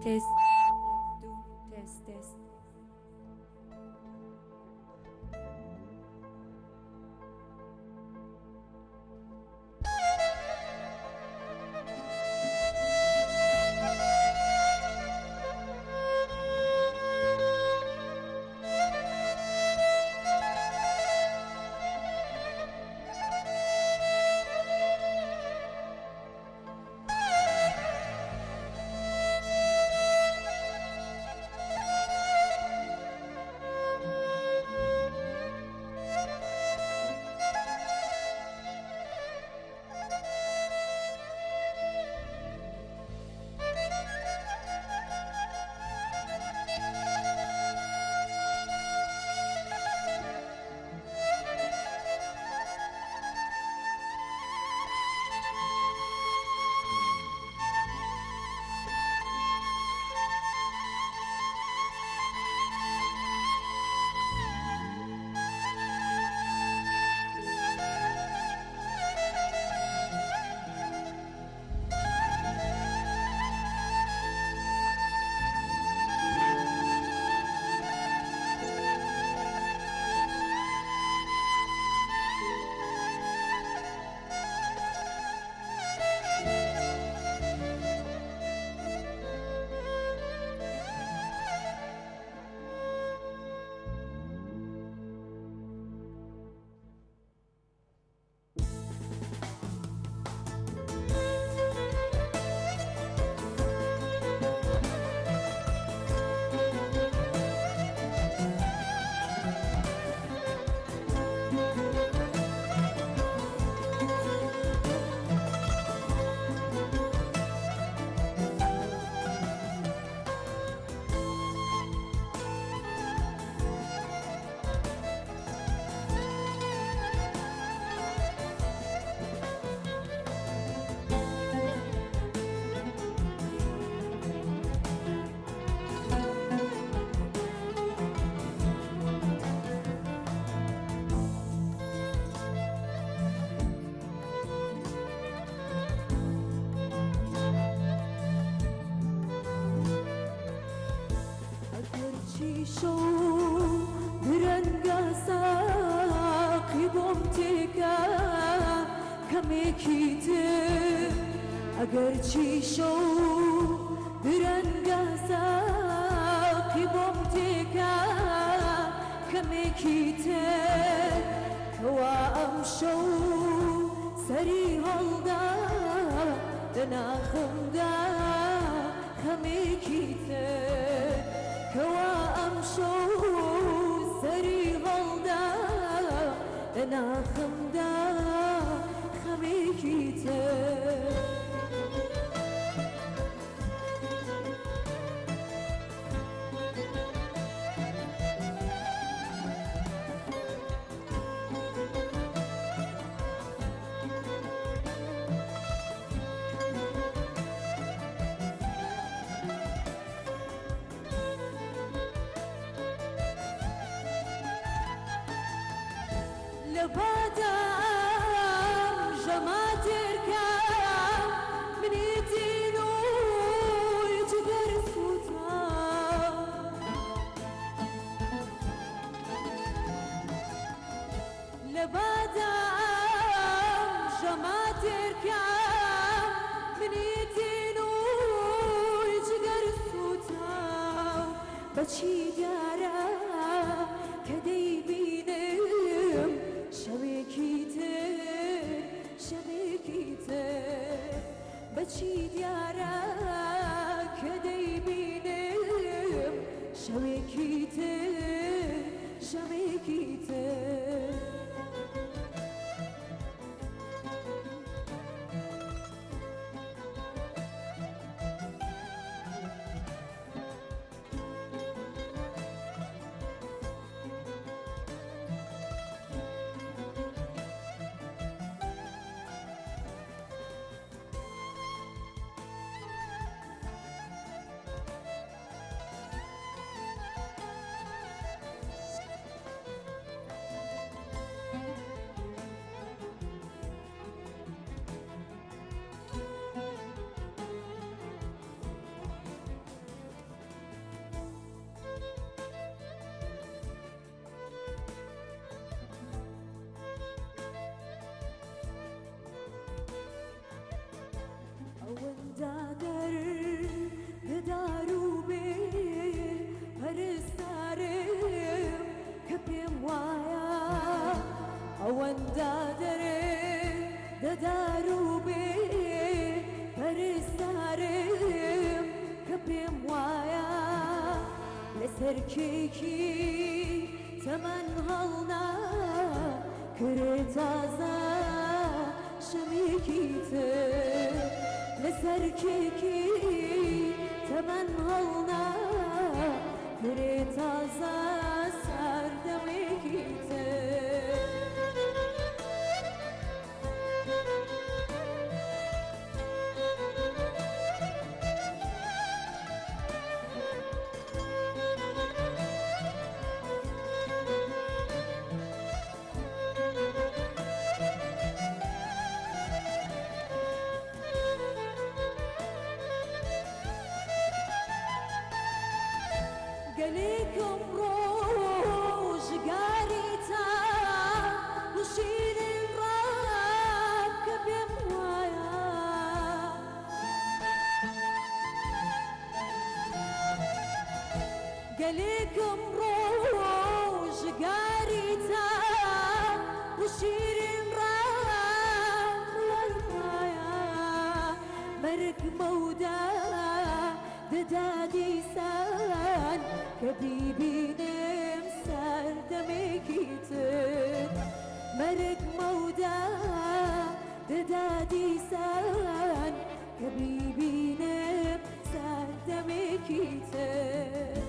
تست تست تست شو درنگا ساقی بوم تکا کمکی تر اگر چی شو درنگا ساقی بوم تکا کمکی تر کوا ام شو سری هلدا دنا خمدا خمکی تر کوا ام شو سری هلدا دنا خمدا خمکی تر لبادام جماتر كام من يدينو يجدر سوتا لبادام جماتر كام من يدينو يجدر سوتا بچي دارا كدي بينم شبكي تر بچي ديارا كدي بينم شبكي تر دادر دارو به پرستارم کپیم وایا اون دادر دارو به پرستارم کپیم وایا لسر کیکی تمن هلنا کرتازا شمیکی تر لسر كيكي تمن هلنا مريت صار دميكي قليكم روج قاريتا نشيل الراكب يموايا قليكم روج قاريتا نشيل الراكب يموايا مرق مودا دادي سان كبيبي نم سر دمكي تر مرق مودا دادي سان كبيبي نم سر دمكي تر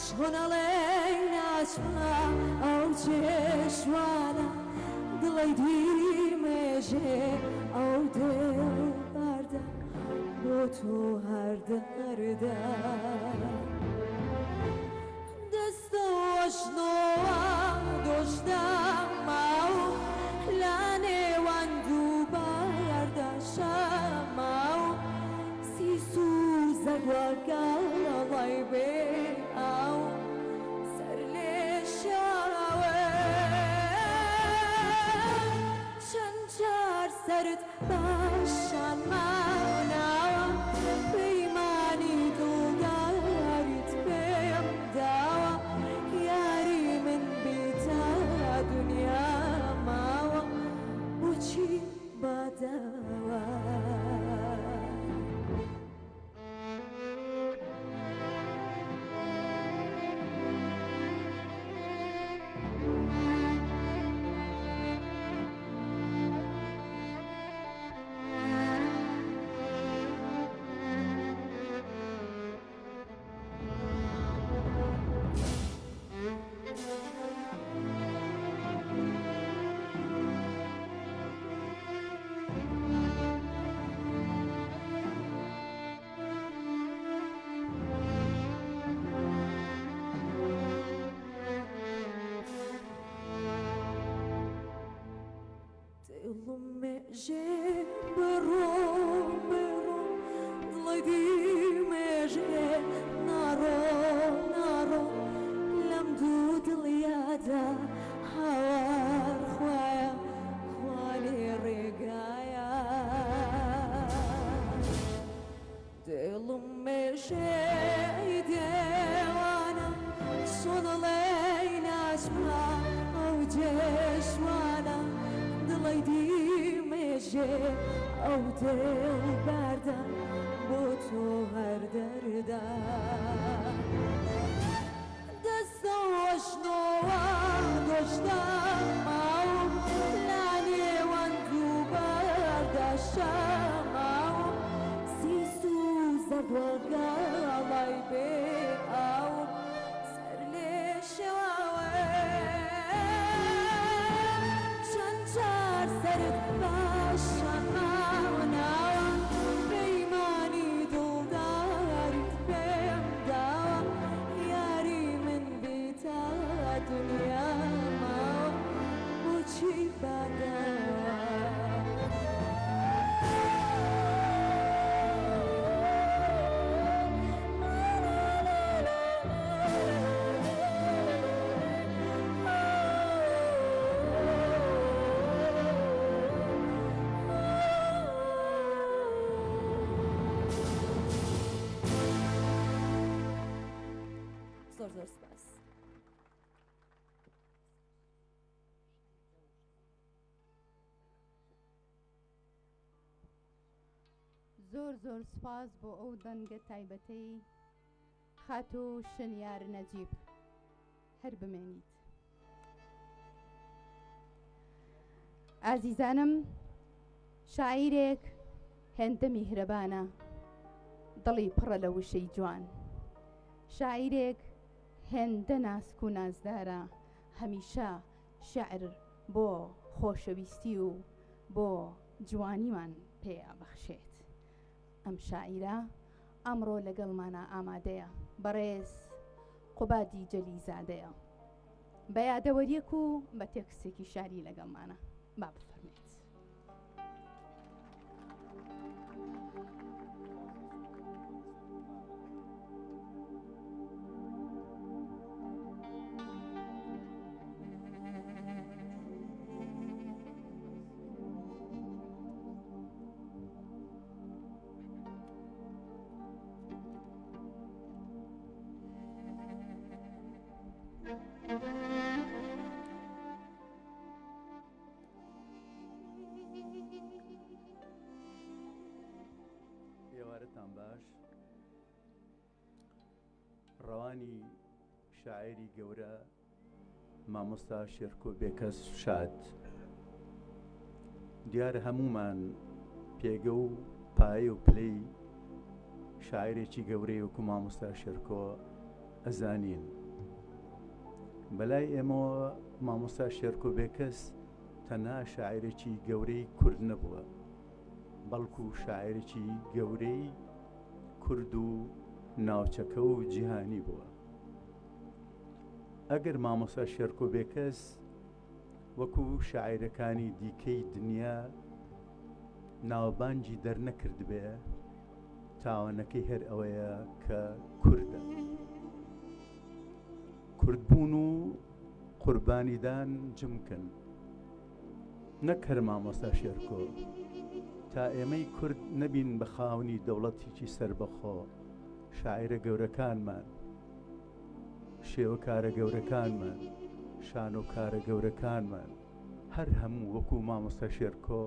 چۆن ئەڵێی ناچمە ئەو چێشوانە دڵی دیمێژێ ئەو دڵبەردە بۆ تۆ هەر دەردا دەستە وەشنۆوە دۆشتەمە و لە نێوان دوو بەردە شەمە و سیس و زەگوەگەڵەڵای بێ ئەو سەر لێ شاوێ چەند جار سەرت باشان ماوناوە پەیمانی دڵداریت پێم داوە یاری من بێتە دنیا ماوە بۆچی باداوە دڵم مێژێ بڕۆ بڕۆ دڵی دیمێژێ ناڕۆ ناڕۆ لەم دوو دڵیادا هاوار خوایە خوالێ ڕێگایە دڵم مێژێ دێوانە چۆن ئەڵێی ناچمە ئەو جێشوانە دڵی دیمێژێ ئەو دڵبەردە بۆ تۆ هەر دەردا دەستە وەشنۆوە دۆشتەمە و لە نێوان دوو بەردە شەمە و سیس و زەگوەگەڵای بێ ئەو سەر لێ شاوێ سرت باشان ماوناوە پەیمانی دڵداریت پێم داوە یاری من بێتە دنیا ماوە بۆچی باداوە زۆر سپاس زۆر سپاس بۆ ئەو دەنگە تایبەتەی خات و شنیار نەجیب هەر بمێنیت ئازیزانم شاعیرێک هێندە میهرەبانە دڵی پڕە لە وشەی جوان شاعیرێک هێندە ناسک و نازدارە هەمیشە شعر بۆ خۆشەویستی و بۆ جوانیمان پێیا بەخشێت ئەم شاعیرە ئەمڕۆ لەگەڵمانە ئامادەیە بەڕێز قوبادی جەلیزادەیە بە یادەوەریەک و بە تێکستێکی شاری لەگەڵمانە با بفەرمێت ئێوارەتان باش ڕەوانی شاعری گەورە مامۆستا شێرکۆ بێکەس شاد دیارە هەمومان پێگە و پایە و پلەی شاعرێکی گەورەی وەکو مامۆستا شێرکۆ ئەزانین بەلای ئێمەوە مامۆستا شێرکۆ بێکەس تەنها شاعیرێکی گەورەی کورد نەبووە بەڵکو شاعیرێکی گەورەی کورد و ناوچەکە و جیهانی بووە. ئەگەر مامۆستا شێرکۆ بێکەس وەکو شاعیرەکانی دیکەی دنیا ناوبانگی دەرنەکرد بێ تاوانەکەی هەر ئەوەیە کە کوردە. کوردبوون و قوربانیدان جمکن نەک هەر مامۆستا شێرکۆ تا ئێمەی کورد نەبین بە خاوەنی دەوڵەتێکی سەربەخۆ شاعیرە گەورەکانمان شێوەکارە گەورەکانمان شانۆکارە گەورەکانمان هەر هەموو وەکو مامۆستا شێرکۆ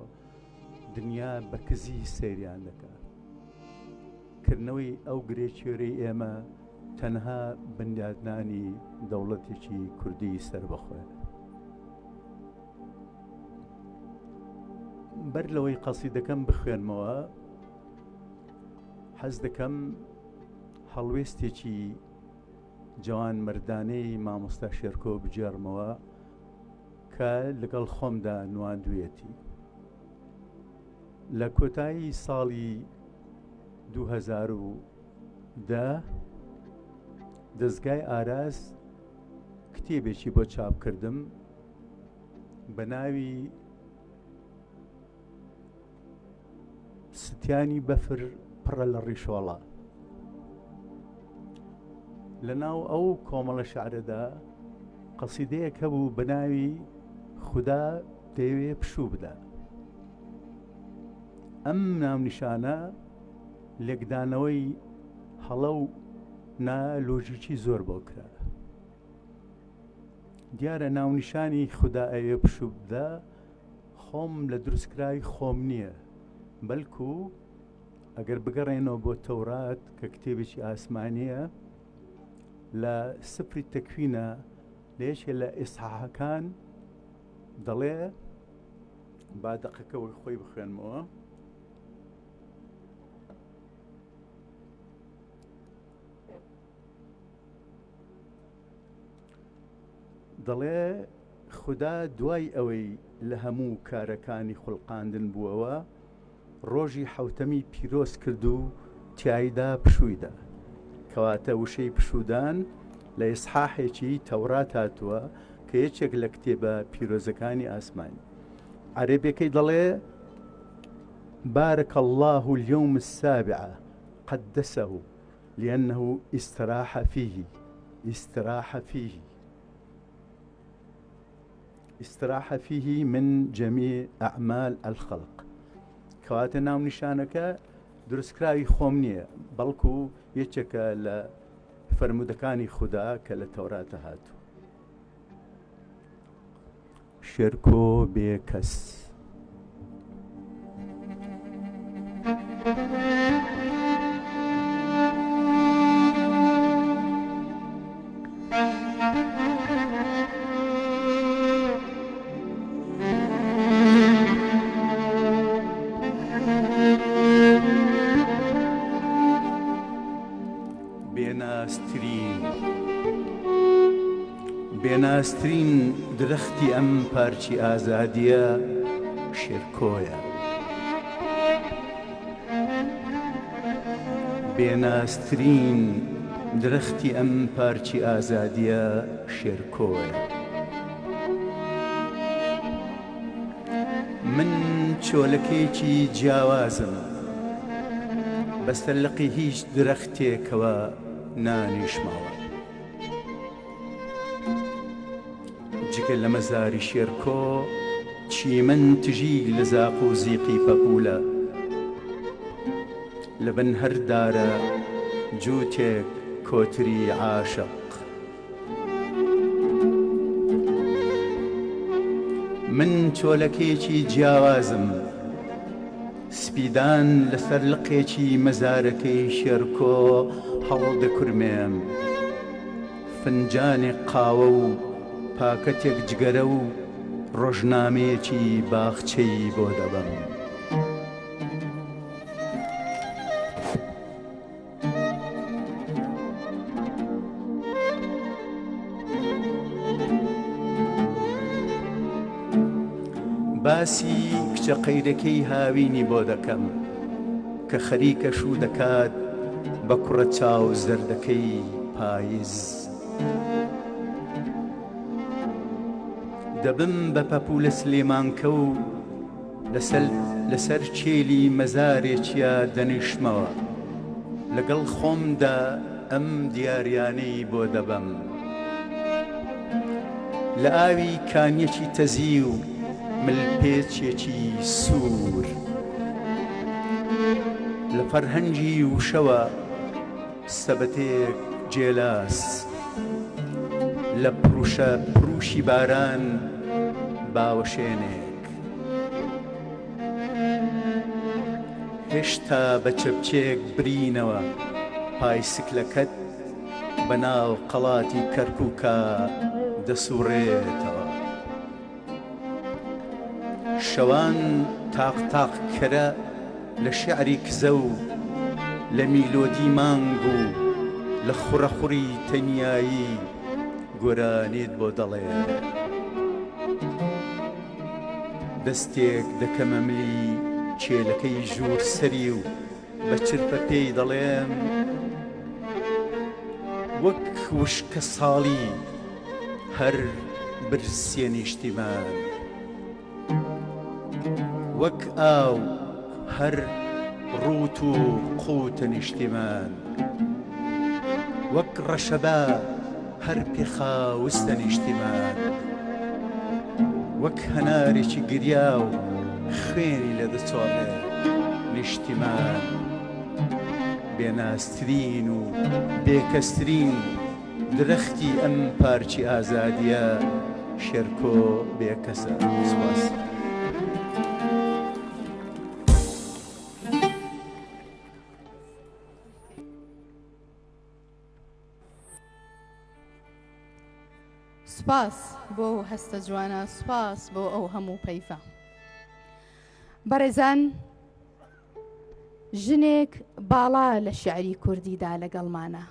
دنیا بە کزی سەیریان دەکات. کردنەوەی ئەو گرێچێرەی ئێمە تەنها بنیادنانی دەوڵەتێکی کوردی سەربەخۆیە. بەر لەوەی قەسیدەکەم بخوێنمەوە حەز دەکەم هەڵوێستێکی جوان مردانەی مامۆستا شێرکۆ بجێڕمەوە کە لەگەڵ خۆمدا نواندوێتی. لە کۆتایی ساڵی 2010 دەستگای ئاراس کتێبێکی بۆ چاپ کردم بە ناوی ستیانی بەفر پڕە لە ڕیشۆڵە. لە ناو ئەو کۆمەڵە شعرەدا قەسیدەیەک هەبوو بە ناوی خودا دەیەوێ پشوو بدە. ئەم ناونیشانە لێکدانەوەی هەڵە و نالۆژیکی زۆر بۆ کرا. دیارە ناونیشانی خودا ئەوێ پشوو بدە خۆم لە دروستکراوی خۆم نییە بەلکو ئەگەر بگەڕێنەوە بۆ تەورات کە کتێبێکی ئاسمانیە لە سفری تەکوینە لە یەکێ لە ئیسحاحەکان دەڵێ با دەقەکەەوەی خۆی بخوێنمەوە دەڵێ خودا دوای ئەوەی لە هەموو کارەکانی خوڵقاندن بووەوە ڕۆژی حەوتەمی پیرۆز کرد و تیایدا پشوویدا کەواتە وشەی پشودان لە ئیسحاحێکی تەورات هاتووە کە یەکێک لە کتێبە پیرۆزەکانی ئاسمانی. عەرەبیەکەی دەڵێ بارك الله اليوم السابع قدسه لأنه استراح فيه من جميع أعمال الخلق. کەواتە ناونیشانەکە دروستکراوی خۆم نییە بەڵکو یەکێکە لە فەرمودەکانی خودا کە لە تەوراتە هاتوو. شێرکۆ بێکەس. بێناسترین درەختی ئەم پارچی ئازادیە شێرکۆیە. بێناسترین درەختی ئەم پارچی ئازادیە شێرکۆیە. من چۆلەکێکی جیاوازم بەسەر لقی هیچ درەختێکەوە نانیشماوە. جگە لە مەزاری شێرکۆ چیمەن تژی لە زاق و زیقی پەپولە لە بن هەردارە جووتێک کۆتری عاشق. من چۆلەکێکی جیاوازم سپیدان لەسەر لقێکی مەزارەکەی شێرکۆ هەڵدەکورمێم. فنجانێک قاوە و پاکەتێک جگەرە و ڕۆژنامەیەکی باخچەی بۆ دەبەم. باسی کچە قەیرەکەی هاوینی بۆ دەکەم کە خەریکە شوو دەکات بە کوڕە چاو زەردەکەی پاییز. دەبم بە پەپوولە سلێمانکە و لەسەر چێلی مەزارێکیە دەنیشمەوە، لەگەڵ خۆمدا ئەم دیاریانەی بۆ دەبەم. لە ئاوی کانیەکی تەزی و ملپێچێکی سوور، لە فەرهەنگی وشەوە سەبەتێک جێلاس، لە پڕوشی باران باوەشێنێک. هێشتا بە چەپچێک برینەوە پایسکلەکەت بەناو قەڵاتی کەرکووکە دەسوڕێتەوە. شەوان تاق-تاقکەرە لە شیعری کزە و لە میلۆدی مانگ و لە خوڕەخوڕی تەنیایی گۆرانیت بۆ دەڵێ. دەستێک دەکەمە ملی چێلەکەی ژوور سەری و بە چرپە پێی دەڵێم وەک وشکە ساڵی هەر برسیە نیشتیمان، وەک ئاو هەر ڕوت و قوتە نیشتیمان، وەک ڕەشەبا هەر پێخاوستە نیشتیمان، وەک هەنارێکی گریا و خوێنی لە دەچۆڵێ نیشتیمان. بێناسترین و بێکەسترین درەختی ئەم پارچی ئازادیە شێرکۆ بێکەسە. سوپاس. سوپاس بۆ هەستە جوانە، سوپاس بۆ ئەو هەموو پەیفە. بەڕێزان، ژنێک باڵا لە شیعری کوردیدا لەگەڵمانە،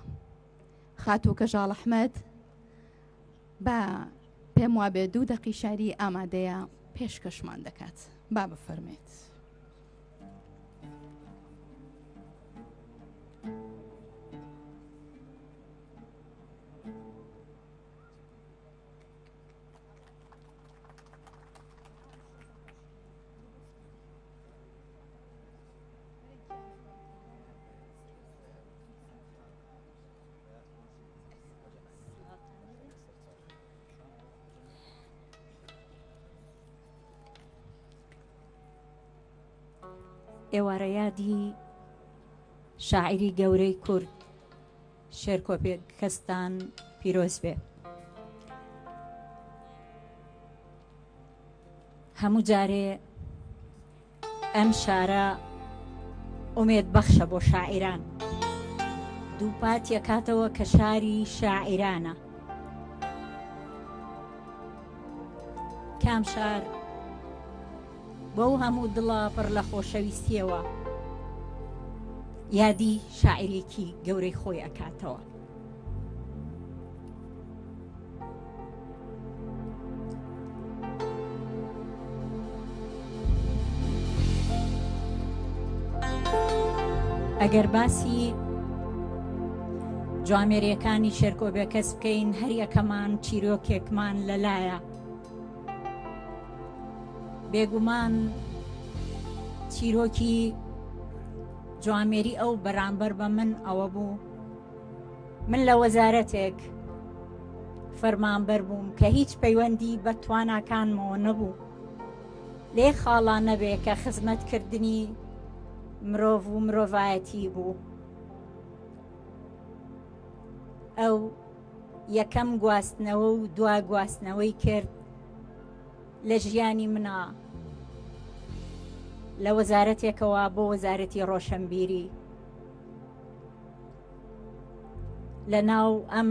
خاتوو کەژاڵ ئەحمەد. با پێم وابێ 2 دەقی شاری ئامادەیە پێشکەشمان دەکات. با بفەرمێت. ئێوارە یادی شاعری گەورەی کورد شێرکۆ بێکەستان پیرۆز بێ. هەموو جارێ ئەم شارە ئومێد بەخشە بۆ شاعیران، دووپات یەکاتەوە کە شاری شاعیرانە. کام شار بەو هەموو دڵە پڕ لە خۆشەویستیەوە یادی شاعیرێکی گەورەی خۆی ئەکاتەوە. ئەگەر باسی جوامێریەکانی شێرکۆ بێکەس بکەین، هەر یەکەمان چیرۆکێکمان لەلایە. بێگومان چیرۆکی جوامێری ئەو بەرامبەر بە من ئەوە بوو، من لە وەزارەتێک فەرمانبەر بووم کە هیچ پەیوەندی بە تواناکانمەوە نەبوو، لێ خاڵا نەبێ کە خزمەتکردنی مرۆڤ و مرۆڤایەتی بوو. ئەو یەکەم گواستنەوە و دوا گواستنەوەی کرد لە ژیانی منە لە وەزارەتێکەوە بۆ وەزارەتی ڕۆشنبیری لە ناو ئەم